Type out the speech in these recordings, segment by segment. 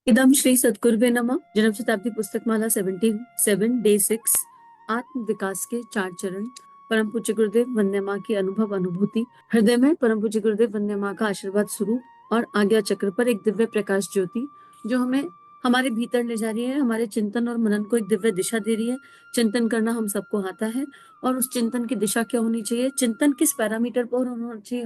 इदम श्री सद्गुरुवे नमः। जन्म शताब्दी पुस्तक माला 77 डे 6 आत्म विकास के 4 चरण। परम पूज्य गुरुदेव वंदे माँ की अनुभव अनुभूति। हृदय में परम पूज्य गुरुदेव वंदे माँ का आशीर्वाद स्वरूप और आज्ञा चक्र पर एक दिव्य प्रकाश ज्योति जो हमें हमारे भीतर ले जा रही है, हमारे चिंतन और मनन को एक दिव्य दिशा दे रही है। चिंतन करना हम सबको आता है और उस चिंतन की दिशा क्या होनी चाहिए, चिंतन किस पैरामीटर पर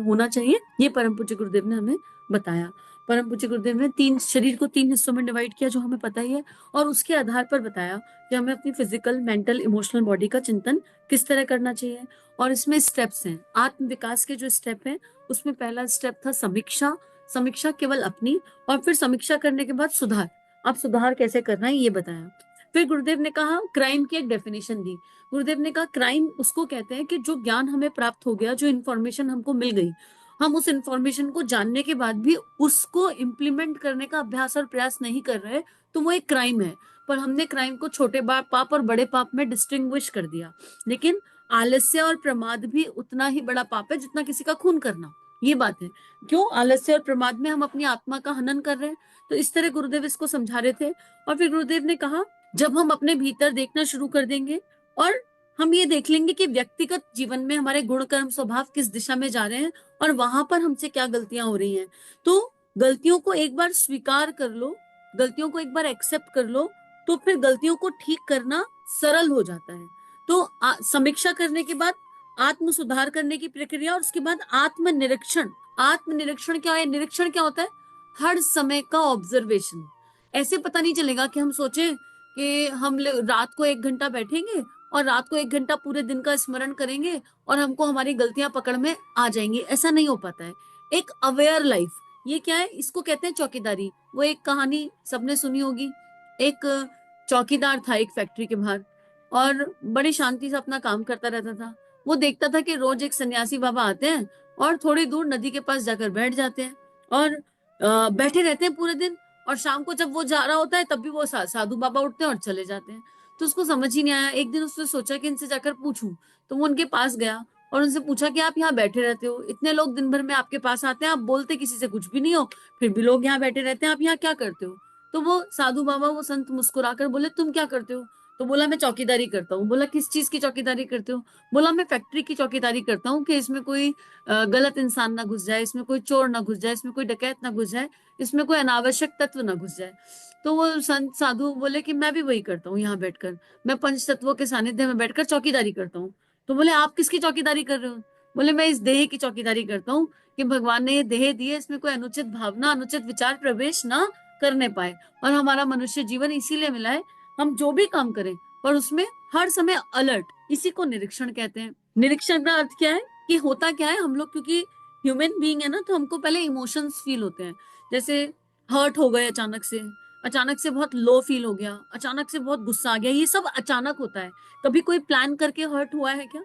होना चाहिए, ये परम पूज्य गुरुदेव ने हमें बताया। परम पूज्य गुरुदेव ने शरीर को 3 हिस्सों में डिवाइड किया, जो हमें पता ही है, और उसके आधार पर बताया कि हमें अपनी फिजिकल, मेंटल, इमोशनल बॉडी का चिंतन किस तरह करना चाहिए। और इसमें स्टेप्स हैं, आत्म विकास के जो स्टेप हैं उसमें पहला स्टेप था समीक्षा। समीक्षा केवल अपनी, और फिर समीक्षा करने के बाद सुधार। अब सुधार कैसे करना है ये बताया। फिर गुरुदेव ने कहा, क्राइम की एक डेफिनेशन दी। गुरुदेव ने कहा क्राइम उसको कहते हैं कि जो ज्ञान हमें प्राप्त हो गया, जो इन्फॉर्मेशन हमको मिल गई, हम उस इन्फॉर्मेशन को जानने के बाद भी उसको इम्प्लीमेंट करने का अभ्यास और प्रयास नहीं कर रहे, तो वो एक क्राइम है। पर हमने क्राइम को छोटे पाप और बड़े पाप में डिस्टिंग्विश कर दिया। लेकिन आलस्य और प्रमाद भी उतना ही बड़ा पाप है जितना किसी का खून करना। ये बात है। क्यों? आलस्य और प्रमाद में हम अपनी आत्मा का हनन कर रहे हैं। तो इस तरह गुरुदेव इसको समझा रहे थे। और फिर गुरुदेव ने कहा, जब हम अपने भीतर देखना शुरू कर देंगे और हम ये देख लेंगे कि व्यक्तिगत जीवन में हमारे गुण कर्म स्वभाव किस दिशा में जा रहे हैं और वहां पर हमसे क्या गलतियां हो रही हैं, तो गलतियों को एक बार स्वीकार कर लो, गलतियों को एक बार एक्सेप्ट कर लो, तो फिर गलतियों को ठीक करना सरल हो जाता है। तो समीक्षा करने के बाद आत्म सुधार करने की प्रक्रिया, और उसके बाद आत्मनिरीक्षण। आत्मनिरीक्षण क्या है? निरीक्षण क्या होता है? हर समय का ऑब्जर्वेशन। ऐसे पता नहीं चलेगा कि हम सोचे कि हम रात को 1 घंटा बैठेंगे और रात को 1 घंटा पूरे दिन का स्मरण करेंगे और हमको हमारी गलतियां पकड़ में आ जाएंगी। ऐसा नहीं हो पाता है। एक अवेयर लाइफ, ये क्या है? इसको कहते हैं चौकीदारी। वो एक कहानी सबने सुनी होगी। एक चौकीदार था एक फैक्ट्री के बाहर, और बड़ी शांति से अपना काम करता रहता था। वो देखता था कि रोज एक सन्यासी बाबा आते हैं और थोड़ी दूर नदी के पास जाकर बैठ जाते हैं और बैठे रहते हैं पूरे दिन। और शाम को जब वो जा रहा होता है तब भी वो साधु बाबा उठते हैं और चले जाते हैं। तो उसको समझ ही नहीं आया। एक दिन उसने सोचा कि इनसे जाकर पूछूं। तो वो उनके पास गया और उनसे पूछा कि आप यहाँ बैठे रहते हो, इतने लोग दिन भर में आपके पास आते हैं, आप बोलते किसी से कुछ भी नहीं हो, फिर भी लोग यहाँ बैठे रहते हैं, आप यहाँ क्या करते हो? तो वो साधु बाबा, वो संत मुस्कुराकर बोले, तुम क्या करते हो? तो बोला, मैं चौकीदारी करता हूँ। बोला, किस चीज की चौकीदारी करते हो? बोला, मैं फैक्ट्री की चौकीदारी करता हूँ कि इसमें कोई गलत इंसान ना घुस जाए, इसमें कोई चोर ना घुस जाए, इसमें कोई डकैत ना घुस जाए, इसमें कोई अनावश्यक तत्व ना घुस जाए। तो वो संत साधु बोले कि मैं भी वही करता हूँ यहाँ बैठकर, मैं पंच तत्वों के सानिध्य में बैठकर चौकीदारी करता हूँ। तो बोले, आप किसकी चौकीदारी कर रहे हो? बोले, मैं इस देह की चौकीदारी करता हूँ कि भगवान ने ये देह दी है, इसमें कोई अनुचित भावना, अनुचित विचार प्रवेश ना करने पाए। और हमारा मनुष्य जीवन इसीलिए मिला है, हम जो भी काम करें पर उसमें हर समय अलर्ट, इसी को निरीक्षण कहते हैं। निरीक्षण का अर्थ क्या है कि होता क्या है, हम लोग क्योंकि ह्यूमन बीइंग है ना, तो हमको पहले इमोशंस फील होते हैं। जैसे हर्ट हो गए अचानक से बहुत लो फील हो गया, अचानक से बहुत गुस्सा आ गया, ये सब अचानक होता है। कभी कोई प्लान करके हर्ट हुआ है क्या?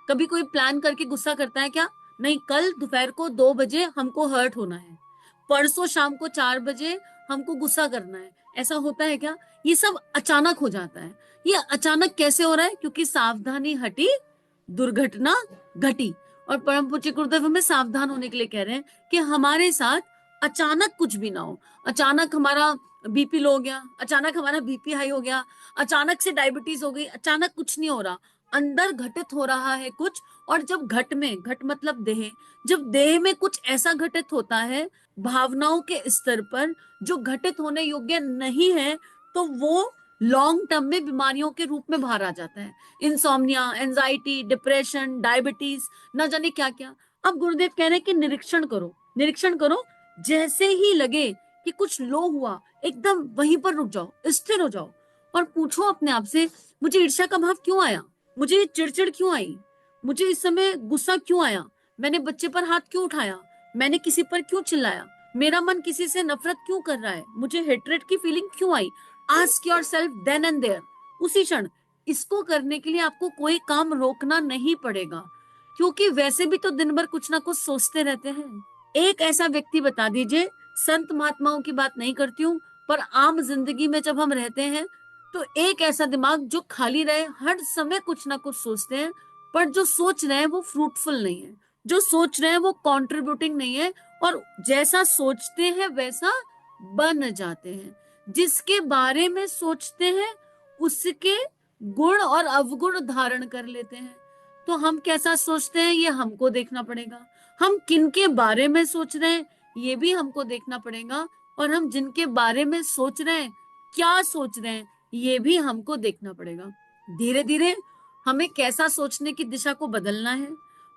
कभी कोई प्लान करके गुस्सा करता है क्या? नहीं। कल दोपहर को 2 बजे हमको हर्ट होना है, परसों शाम को 4 बजे हमको गुस्सा करना है, ऐसा होता है क्या? ये सब अचानक हो जाता है। ये अचानक कैसे हो रहा है? क्योंकि सावधानी हटी, दुर्घटना घटी। और परम पूज्य गुरुदेव हमें सावधान होने के लिए कह रहे हैं कि हमारे साथ अचानक कुछ भी ना हो। अचानक हमारा बीपी लो हो गया, अचानक हमारा बीपी हाई हो गया, अचानक से डायबिटीज हो गई, अचानक कुछ नहीं हो रहा, अंदर घटित हो रहा है कुछ। और जब घट मतलब देह, जब देह में कुछ ऐसा घटित होता है भावनाओं के स्तर पर जो घटित होने योग्य नहीं है, तो वो लॉन्ग टर्म में बीमारियों के रूप में बाहर आ जाता है। इंसोम्निया, एंजाइटी, डिप्रेशन, डायबिटीज, न जाने क्या क्या। अब गुरुदेव कह रहे हैं कि निरीक्षण करो, निरीक्षण करो। जैसे ही लगे कि कुछ लो हुआ, एकदम वहीं पर रुक जाओ, स्थिर हो जाओ और पूछो अपने आप से, मुझे ईर्ष्या का भाव क्यों आया? मुझे चिड़चिड़ क्यों आई? मुझे इस समय गुस्सा क्यों आया? मैंने बच्चे पर हाथ क्यों उठाया? मैंने किसी पर क्यों चिल्लाया? मेरा मन किसी से नफरत क्यों कर रहा है? मुझे हेट्रेट की फीलिंग क्यों आई? Ask yourself then and there, उसी क्षण। इसको करने के लिए आपको कोई काम रोकना नहीं पड़ेगा, क्योंकि वैसे भी तो दिन भर कुछ ना कुछ सोचते रहते हैं। एक ऐसा व्यक्ति बता दीजिए, संत महात्माओं की बात नहीं करती हूँ, पर आम जिंदगी में जब हम रहते हैं तो एक ऐसा दिमाग जो खाली रहे, हर समय कुछ ना कुछ सोचते हैं, पर जो सोच रहे हैं वो फ्रूटफुल नहीं है, जो सोच रहे हैं वो कंट्रीब्यूटिंग नहीं है, और जैसा सोचते हैं वैसा बन जाते हैं। जिसके बारे में सोचते हैं उसके गुण और अवगुण धारण कर लेते हैं। तो हम कैसा सोचते हैं ये हमको देखना पड़ेगा, हम किन के बारे में सोच रहे हैं ये भी हमको देखना पड़ेगा, और हम जिनके बारे में सोच रहे हैं, क्या सोच रहे हैं, ये भी हमको देखना पड़ेगा। धीरे धीरे हमें कैसा सोचने की दिशा को बदलना है,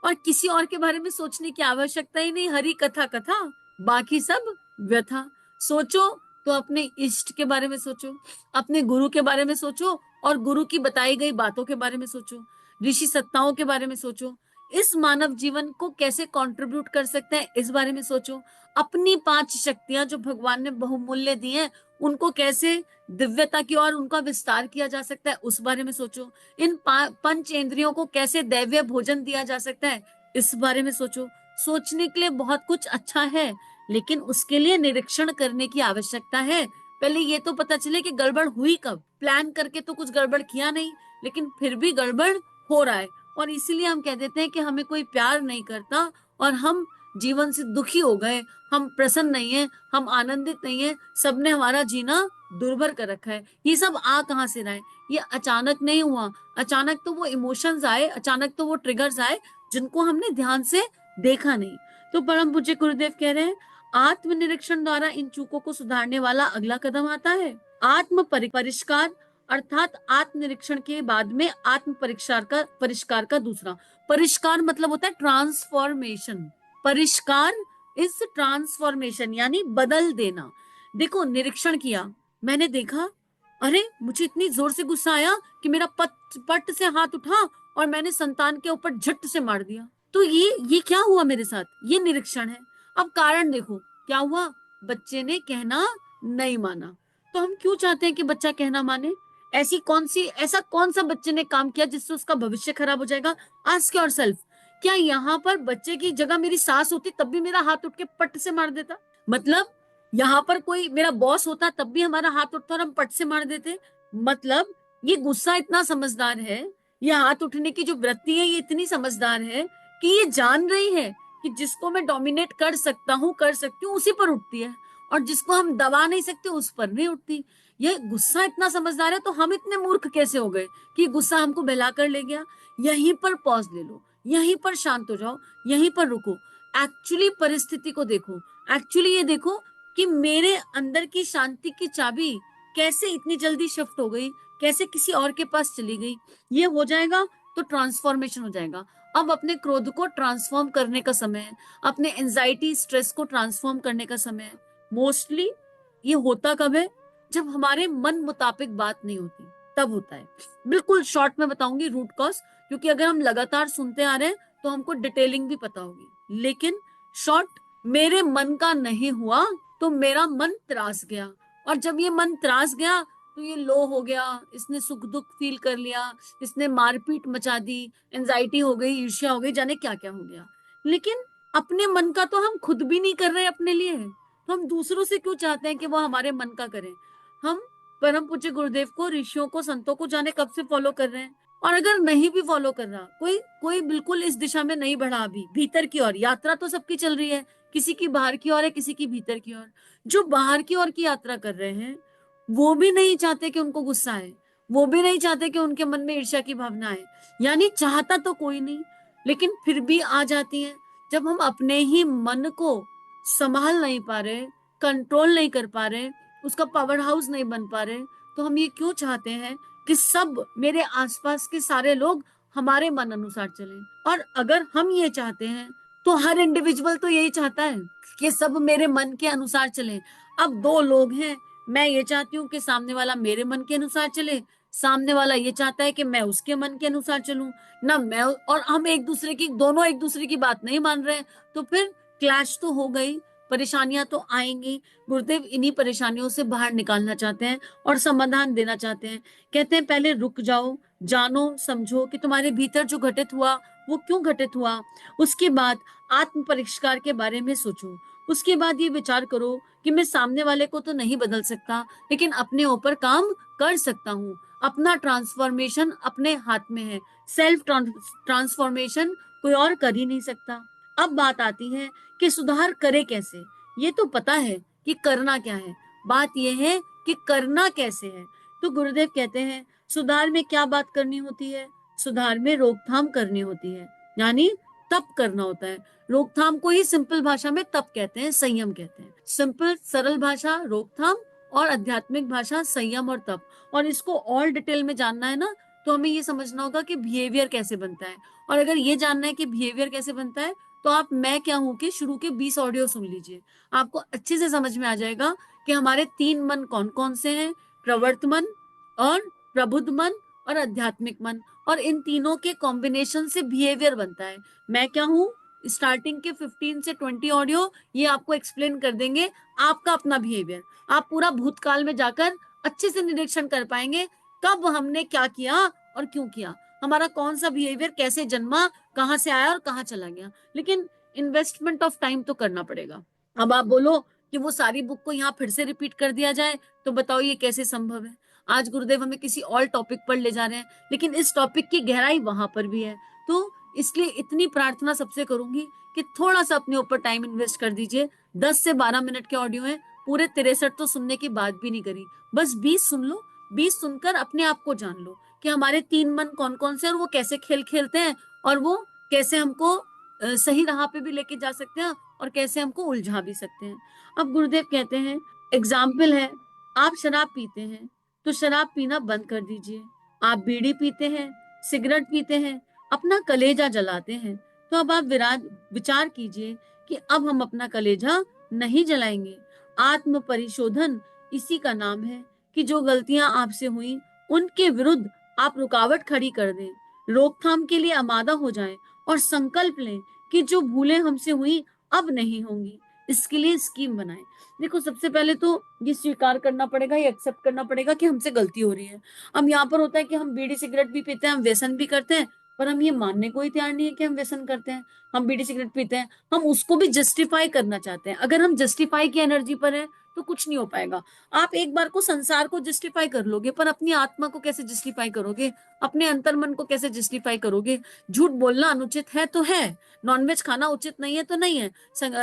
और किसी और के बारे में सोचने की आवश्यकता ही नहीं। हरी कथा कथा, बाकी सब व्यथा। सोचो तो अपने इष्ट के बारे में सोचो, अपने गुरु के बारे में सोचो, और गुरु की बताई गई बातों के बारे में सोचो, ऋषि सत्ताओं के बारे में सोचो, इस मानव जीवन को कैसे कंट्रीब्यूट कर सकते हैं इस बारे में सोचो, अपनी 5 शक्तियां जो भगवान ने बहुमूल्य दी हैं उनको कैसे दिव्यता की ओर उनका विस्तार किया जा सकता है उस बारे में सोचो, इन 5 इंद्रियों को कैसे दैवीय भोजन दिया जा सकता है इस बारे में सोचो। सोचने के लिए बहुत कुछ अच्छा है, लेकिन उसके लिए निरीक्षण करने की आवश्यकता है। पहले ये तो पता चले कि गड़बड़ हुई कब। प्लान करके तो कुछ गड़बड़ किया नहीं, लेकिन फिर भी गड़बड़ हो रहा है, और इसीलिए हम कह देते हैं कि हमें कोई प्यार नहीं करता और हम जीवन से दुखी हो गए, हम प्रसन्न नहीं है, हम आनंदित नहीं है, सबने हमारा जीना दुर्भर कर रखा है। ये सब आ कहाँ से रहा है? ये अचानक नहीं हुआ। अचानक तो वो इमोशंस आए, अचानक तो वो ट्रिगर्स आए जिनको हमने ध्यान से देखा नहीं। तो परम पूज्य गुरुदेव कह रहे हैं, आत्मनिरीक्षण द्वारा इन चूकों को सुधारने वाला अगला कदम आता है आत्म परिष्कार, अर्थात आत्मनिरीक्षण के बाद में आत्म परिष्कार का दूसरा परिष्कार मतलब होता है ट्रांसफॉर्मेशन। परिष्कार इज ट्रांसफॉर्मेशन, यानी बदल देना। देखो, निरीक्षण किया, मैंने देखा, अरे मुझे इतनी जोर से गुस्सा आया कि मेरा पट से हाथ उठा और मैंने संतान के ऊपर झट से मार दिया। तो ये क्या हुआ मेरे साथ? ये निरीक्षण है। अब कारण देखो क्या हुआ, बच्चे ने कहना नहीं माना। तो हम क्यों चाहते हैं कि बच्चा कहना माने? ऐसा कौन सा बच्चे ने काम किया जिससे उसका भविष्य खराब हो जाएगा? आस्क योरसेल्फ, क्या यहाँ पर बच्चे की जगह मेरी सास होती तब भी मेरा हाथ उठ के पट से मार देता? मतलब यहाँ पर कोई मेरा बॉस होता तब भी हमारा हाथ उठता और हम पट से मार देते? मतलब ये गुस्सा इतना समझदार है, ये हाथ उठने की जो वृत्ति है ये इतनी समझदार है कि ये जान रही है कि जिसको मैं डोमिनेट कर सकता हूँ, कर सकती हूँ, उसी पर उठती है, और जिसको हम दबा नहीं सकते उस पर नहीं उठती। ये गुस्सा इतना समझदार है, तो हम इतने मूर्ख कैसे हो गए कि गुस्सा हमको बहला कर ले गया? यहीं पर पॉज ले लो, यहीं पर शांत हो जाओ, यहीं पर रुको, एक्चुअली परिस्थिति को देखो, एक्चुअली ये देखो कि मेरे अंदर की शांति की चाबी कैसे इतनी जल्दी शिफ्ट हो गई, कैसे किसी और के पास चली गई। ये हो जाएगा तो ट्रांसफॉर्मेशन हो जाएगा। अब अपने क्रोध को ट्रांसफॉर्म करने का समय है, अपने एंजाइटी स्ट्रेस को ट्रांसफॉर्म करने का समय है। मोस्टली ये होता कब है? जब हमारे मन मुताबिक बात नहीं होती, तब होता है। बिल्कुल शॉर्ट में बताऊंगी रूट कॉज, क्योंकि अगर हम लगातार सुनते आ रहे हैं तो हमको डिटेलिंग भी पता होगी, लेकिन शॉर्ट, मेरे मन का नहीं हुआ तो मेरा मन त्रास गया, और जब ये मन त्रास गया तो ये लो हो गया, इसने सुख दुख फील कर लिया, इसने मारपीट मचा दी, एंजाइटी हो गई, ईर्ष्या हो गई, जाने क्या क्या हो गया। लेकिन अपने मन का तो हम खुद भी नहीं कर रहे अपने लिए, तो हम दूसरों से क्यों चाहते हैं कि वो हमारे मन का करें? हम परम पूज्य गुरुदेव को, ऋषियों को, संतों को जाने कब से फॉलो कर रहे हैं, और अगर नहीं भी फॉलो कर रहा, कोई कोई बिल्कुल इस दिशा में नहीं बढ़ा, अभी भीतर की ओर यात्रा तो सबकी चल रही है, किसी की बाहर की ओर है, किसी की भीतर की ओर। जो बाहर की ओर की यात्रा कर रहे हैं वो भी नहीं चाहते कि उनको गुस्सा आए, वो भी नहीं चाहते कि उनके मन में ईर्ष्या की भावना आए, यानी चाहता तो कोई नहीं, लेकिन फिर भी आ जाती है। जब हम अपने ही मन को संभाल नहीं पा रहे, कंट्रोल नहीं कर पा रहे, उसका पावर हाउस नहीं बन पा रहे, तो हम ये क्यों चाहते हैं कि सब मेरे आसपास के सारे लोग हमारे मन अनुसार चलें? और अगर हम ये चाहते हैं तो हर इंडिविजुअल तो यही चाहता है कि सब मेरे मन के अनुसार चलें। अब 2 लोग हैं, मैं ये चाहती हूँ कि सामने वाला मेरे मन के अनुसार चले, सामने वाला ये चाहता है कि मैं उसके मन के अनुसार चलूं, ना मैं, और हम दोनों एक दूसरे की बात नहीं मान रहे, तो फिर क्लैश तो हो गई, परेशानियां तो आएंगी। गुरुदेव इन्हीं परेशानियों से बाहर निकालना चाहते हैं और समाधान देना चाहते हैं। कहते हैं पहले रुक जाओ, जानो समझो कि तुम्हारे भीतर जो घटित हुआ वो क्यों घटित हुआ। उसके बाद आत्म परिष्कार के बारे में सोचो। उसके बाद ये विचार करो कि मैं सामने वाले को तो नहीं बदल सकता, लेकिन अपने ऊपर काम कर सकता हूँ। अपना ट्रांसफॉर्मेशन अपने हाथ में है। सेल्फ ट्रांसफॉर्मेशन कोई और कर ही नहीं सकता। अब बात आती है कि सुधार करे कैसे। ये तो पता है कि करना क्या है, बात यह है कि करना कैसे है। तो गुरुदेव कहते हैं सुधार में क्या बात करनी होती है, सुधार में रोकथाम करनी होती है, यानी तप करना होता है। रोकथाम को ही सिंपल भाषा में तप कहते हैं, संयम कहते हैं। सिंपल सरल भाषा रोकथाम और आध्यात्मिक भाषा संयम और तप। और इसको और डिटेल में जानना है ना, तो हमें ये समझना होगा कि बिहेवियर कैसे बनता है। और अगर ये जानना है कि बिहेवियर कैसे बनता है, तो आप मैं क्या हूं के शुरू के 20 ऑडियो सुन लीजिए। आपको अच्छे से समझ में आ जाएगा कि हमारे 3 मन कौन कौन से हैं, प्रवर्त मन और प्रबुद्ध मन और आध्यात्मिक मन। और इन तीनों के कॉम्बिनेशन से बिहेवियर बनता है। मैं क्या हूं, स्टार्टिंग के 15 से 20 ऑडियो ये आपको एक्सप्लेन कर देंगे आपका अपना बिहेवियर। आप पूरा भूतकाल में जाकर अच्छे से निरीक्षण कर पाएंगे कब हमने क्या किया और क्यों किया, हमारा कौन सा बिहेवियर कैसे जन्मा, कहां से आया और कहां चला गया। लेकिन इन्वेस्टमेंट ऑफ टाइम तो करना पड़ेगा। अब आप बोलो कि वो सारी बुक को यहाँ फिर से रिपीट कर दिया जाए, तो बताओ ये कैसे संभव है। आज गुरुदेव हमें किसी और टॉपिक पर ले जा रहे हैं, लेकिन इस टॉपिक की गहराई वहां पर भी है। तो इसलिए इतनी प्रार्थना सबसे करूंगी कि थोड़ा सा अपने ऊपर टाइम इन्वेस्ट कर दीजिए। 10 से 12 मिनट के ऑडियो है, पूरे 63 तो सुनने की बात भी नहीं करी, बस 20 सुन लो। 20 सुनकर अपने आप को जान लो कि हमारे 3 मन कौन कौन से और वो कैसे खेल खेलते हैं, और वो कैसे हमको सही राह पे भी लेके जा सकते हैं और कैसे हमको उलझा भी सकते हैं। अब गुरुदेव कहते हैं एग्जाम्पल है, आप शराब पीते हैं तो शराब पीना बंद कर दीजिए। आप बीड़ी पीते हैं, सिगरेट पीते हैं, अपना कलेजा जलाते हैं, तो अब आप विचार कीजिए कि अब हम अपना कलेजा नहीं जलाएंगे। आत्म परिशोधन इसी का नाम है कि जो गलतियां आपसे हुई उनके विरुद्ध आप रुकावट खड़ी कर दें, रोकथाम के लिए आमादा हो जाएं और संकल्प लें कि जो भूलें हमसे हुई अब नहीं होंगी। इसके लिए स्कीम बनाएं। देखो सबसे पहले तो ये स्वीकार करना पड़ेगा, ये एक्सेप्ट करना पड़ेगा कि हमसे गलती हो रही है। अब यहाँ पर होता है कि हम बीड़ी सिगरेट भी पीते हैं, हम व्यसन भी करते हैं, पर हम ये मानने को ही तैयार नहीं है कि हम व्यसन करते हैं। हम बीड़ी सिगरेट पीते हैं, हम उसको भी जस्टिफाई करना चाहते हैं। अगर हम जस्टिफाई की एनर्जी पर है तो कुछ नहीं हो पाएगा। आप एक बार को संसार को जस्टिफाई कर लोगे, पर अपनी आत्मा को कैसे जस्टिफाई करोगे, अपने अंतर्मन को कैसे जस्टिफाई करोगे। झूठ बोलना अनुचित है तो है, नॉनवेज खाना उचित नहीं है तो नहीं है,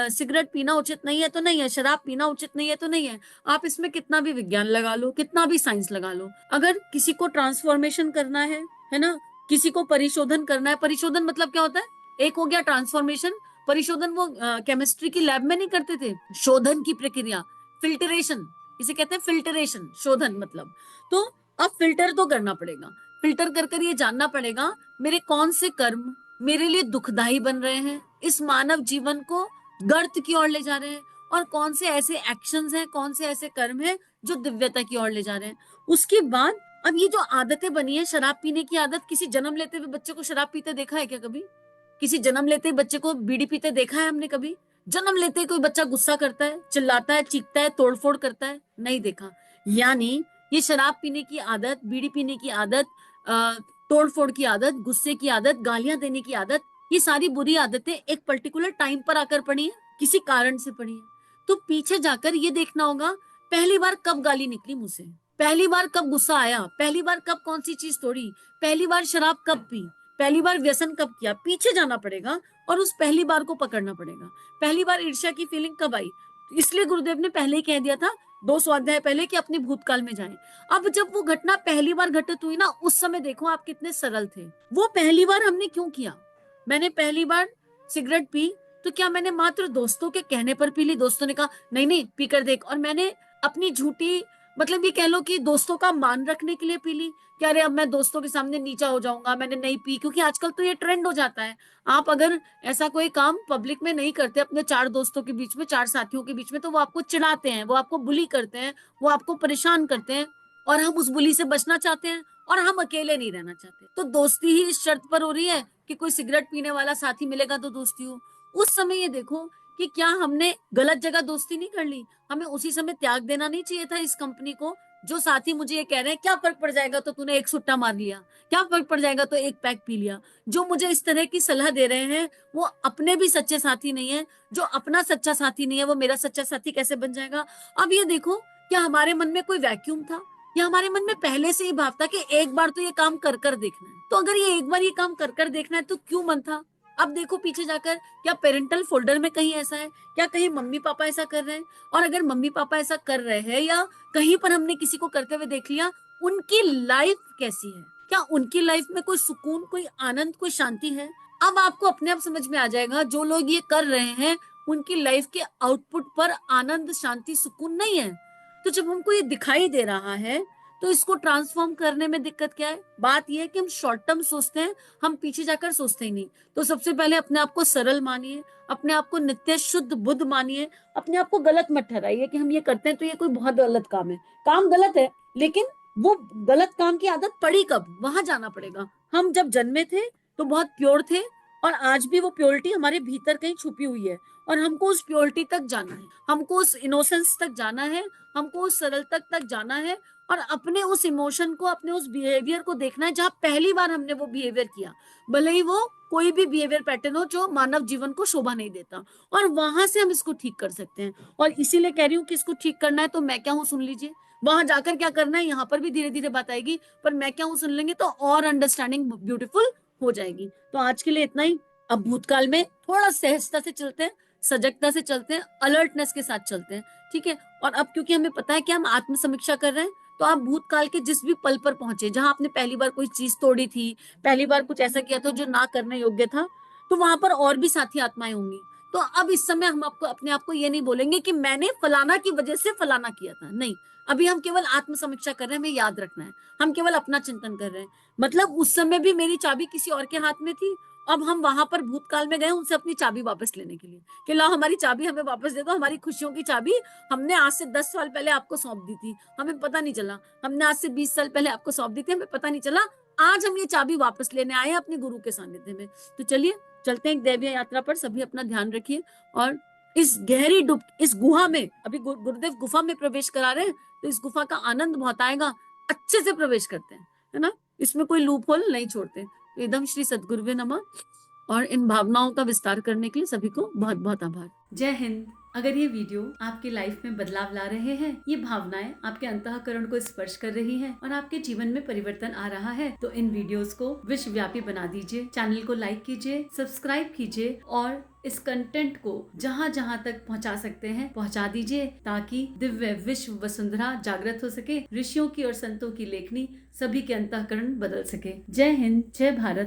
सिगरेट पीना उचित नहीं है तो नहीं है, शराब पीना उचित नहीं है तो नहीं है। आप इसमें कितना भी विज्ञान लगा लो, कितना भी साइंस लगा लो, अगर किसी को ट्रांसफॉर्मेशन करना है ना, किसी को परिशोधन करना है। परिशोधन मतलब क्या होता है, एक हो गया ट्रांसफॉर्मेशन, परिशोधन वो केमिस्ट्री की लैब में नहीं करते थे, शोधन की प्रक्रिया, फिल्टरेशन, इसे कहते हैं फिल्टरेशन, शोधन मतलब। तो अब फिल्टर तो करना पड़ेगा, फिल्टर कर कर ये जानना पड़ेगा मेरे कौन से कर्म मेरे लिए दुखदाई बन रहे हैं, इस मानव जीवन को गर्त की ओर ले जा रहे हैं, और कौन से ऐसे एक्शंस हैं, कौन से ऐसे कर्म हैं जो दिव्यता की ओर ले जा रहे हैं। उसके बाद अब ये जो आदतें बनी है, शराब पीने की आदत, किसी जन्म लेते हुए बच्चे को शराब पीते देखा है क्या कभी? किसी जन्म लेते ही बच्चे को बीड़ी पीते देखा है हमने कभी? जन्म लेते ही कोई बच्चा गुस्सा करता है, चिल्लाता है, चीखता है, तोड़फोड़ करता है? नहीं देखा। यानी ये शराब पीने की आदत, बीड़ी पीने की आदत, तोड़फोड़ की आदत, गुस्से की आदत, गालियां देने की आदत, ये सारी बुरी आदतें एक पर्टिकुलर टाइम पर आकर पड़ी है, किसी कारण से पड़ी है। तो पीछे जाकर ये देखना होगा पहली बार कब गाली निकली मुंह से, पहली बार कब गुस्सा आया, पहली बार कब कौन सी चीज तोड़ी, पहली बार शराब कब पी, पहली बार व्यसन कब किया। पीछे जाना पड़ेगा और उस पहली बार को पकड़ना पड़ेगा। पहली बार ईर्ष्या की फीलिंग कब आई, इसलिए गुरुदेव ने पहले ही कह दिया था 200 अध्याय पहले कि अपने भूतकाल में जाएं। अब जब वो घटना पहली बार घटित हुई ना, उस समय देखो आप कितने सरल थे। वो पहली बार हमने क्यों किया? मैंने पहली बार सिगरेट पी तो क्या मैंने मात्र दोस्तों के कहने पर पी ली, दोस्तों ने कहा नहीं नहीं पी कर देख, और मैंने अपनी झूठी, मतलब ये कह लो कि दोस्तों का मान रखने के लिए पी ली, क्या अरे अब मैं दोस्तों के सामने नीचा हो जाऊंगा, मैंने नहीं पी, क्योंकि आजकल तो ये ट्रेंड हो जाता है। आप अगर ऐसा कोई काम पब्लिक में नहीं करते अपने 4 दोस्तों के बीच में, 4 साथियों के बीच में, तो वो आपको चिढ़ाते हैं, वो आपको बुली करते हैं, वो आपको परेशान करते हैं, और हम उस बुली से बचना चाहते हैं और हम अकेले नहीं रहना चाहते। तो दोस्ती ही इस शर्त पर हो रही है कि कोई सिगरेट पीने वाला साथी मिलेगा तो दोस्ती हो। उस समय ये देखो कि क्या हमने गलत जगह दोस्ती नहीं कर ली, हमें उसी समय त्याग देना नहीं चाहिए था इस कंपनी को। जो साथी मुझे ये कह रहे हैं क्या फर्क पड़ जाएगा तो तूने एक सुट्टा मार लिया, क्या फर्क पड़ जाएगा तो एक पैक पी लिया, जो मुझे इस तरह की सलाह दे रहे हैं वो अपने भी सच्चे साथी नहीं है। जो अपना सच्चा साथी नहीं है वो मेरा सच्चा साथी कैसे बन जाएगा? अब ये देखो, क्या हमारे मन में कोई वैक्यूम था, या हमारे मन में पहले से ही भाव था कि एक बार तो ये काम कर कर देखना है? तो अगर ये एक बार ये काम कर कर देखना है तो क्यों मन था? अब देखो पीछे जाकर, क्या पेरेंटल फोल्डर में कहीं ऐसा है, क्या कहीं मम्मी पापा ऐसा कर रहे हैं? और अगर मम्मी पापा ऐसा कर रहे हैं या कहीं पर हमने किसी को करते हुए देख लिया, उनकी लाइफ कैसी है? क्या उनकी लाइफ में कोई सुकून, कोई आनंद, कोई शांति है? अब आपको अपने आप समझ में आ जाएगा, जो लोग ये कर रहे हैं उनकी लाइफ के आउटपुट पर आनंद, शांति, सुकून नहीं है। तो जब हमको ये दिखाई दे रहा है तो इसको ट्रांसफॉर्म करने में दिक्कत क्या है? बात यह है कि हम शॉर्ट टर्म सोचते हैं, हम पीछे जाकर सोचते ही नहीं। तो सबसे पहले अपने आप को सरल मानिए, अपने आप को नित्य शुद्ध बुद्ध मानिए, अपने आप को गलत मत ठहराइए कि हम ये करते हैं तो ये कोई बहुत गलत काम है। काम गलत है, लेकिन वो गलत काम की आदत पड़ी कब, वहां जाना पड़ेगा। हम जब जन्मे थे तो बहुत प्योर थे, और आज भी वो प्योरिटी हमारे भीतर कहीं छुपी हुई है, और हमको उस प्योरिटी तक जाना है, हमको उस इनोसेंस तक जाना है, हमको उस सरलता तक जाना है, और अपने उस इमोशन को, अपने उस बिहेवियर को देखना है जहां पहली बार हमने वो बिहेवियर किया, भले ही वो कोई भी बिहेवियर पैटर्न हो जो मानव जीवन को शोभा नहीं देता, और वहां से हम इसको ठीक कर सकते हैं। और इसीलिए कह रही हूँ कि इसको ठीक करना है तो मैं क्या हूँ सुन लीजिए, वहां जाकर क्या करना है यहाँ पर भी धीरे धीरे बात आएगी, पर मैं क्या हूँ सुन लेंगे तो और अंडरस्टैंडिंग ब्यूटीफुल हो जाएगी। तो आज के लिए इतना ही। अब भूतकाल में थोड़ा सहजता से चलते हैं, सजगता से चलते हैं, अलर्टनेस के साथ चलते हैं, ठीक है? और अब क्योंकि हमें पता है कि हम आत्म समीक्षा कर रहे हैं, तो आप भूतकाल के जिस भी पल पर पहुंचे, जहां आपने पहली बार कोई चीज तोड़ी थी, पहली बार कुछ ऐसा किया था जो ना करने योग्य था, तो वहां पर और भी साथी आत्माएं होंगी। तो अब इस समय हम आपको, अपने आप को ये नहीं बोलेंगे कि मैंने फलाना की वजह से फलाना किया था, नहीं। अभी हम केवल आत्म समीक्षा कर रहे हैं, हमें याद रखना है, हम केवल अपना चिंतन कर रहे हैं। मतलब उस समय भी मेरी चाबी किसी और के हाथ में थी, अब हम वहां पर भूतकाल में गए उनसे अपनी चाबी वापस लेने के लिए, कि लाओ हमारी चाबी हमें वापस दे दो, हमारी खुशियों की चाबी हमने आज से 10 साल पहले आपको सौंप दी थी, हमें पता नहीं चला। हमने आज से 20 साल पहले आपको सौंप दी थी, हमें पता नहीं चला। आज हम ये चाबी वापस लेने आए हैं अपने गुरु के सानिध्य में। तो चलिए चलते हैं एक दैवीय यात्रा पर। सभी अपना ध्यान रखिए, और इस गहरी डुब, इस गुहा में, अभी गुरुदेव गुफा में प्रवेश करा रहे हैं, तो इस गुफा का आनंद बहुत आएगा। अच्छे से प्रवेश करते हैं, है ना? इसमें कोई लूप होल नहीं छोड़ते। तो एकदम श्री सद्गुरुवे नमः। और इन भावनाओं का विस्तार करने के लिए सभी को बहुत बहुत आभार। जय हिंद। अगर ये वीडियो आपकी लाइफ में बदलाव ला रहे हैं, ये भावनाएं आपके अंतःकरण को स्पर्श कर रही हैं और आपके जीवन में परिवर्तन आ रहा है, तो इन वीडियोस को विश्वव्यापी बना दीजिए। चैनल को लाइक कीजिए, सब्सक्राइब कीजिए, और इस कंटेंट को जहाँ जहाँ तक पहुँचा सकते हैं पहुँचा दीजिए, ताकि दिव्य विश्व वसुंधरा जागृत हो सके, ऋषियों की और संतों की लेखनी सभी के अंतःकरण बदल सके। जय हिंद, जय भारत।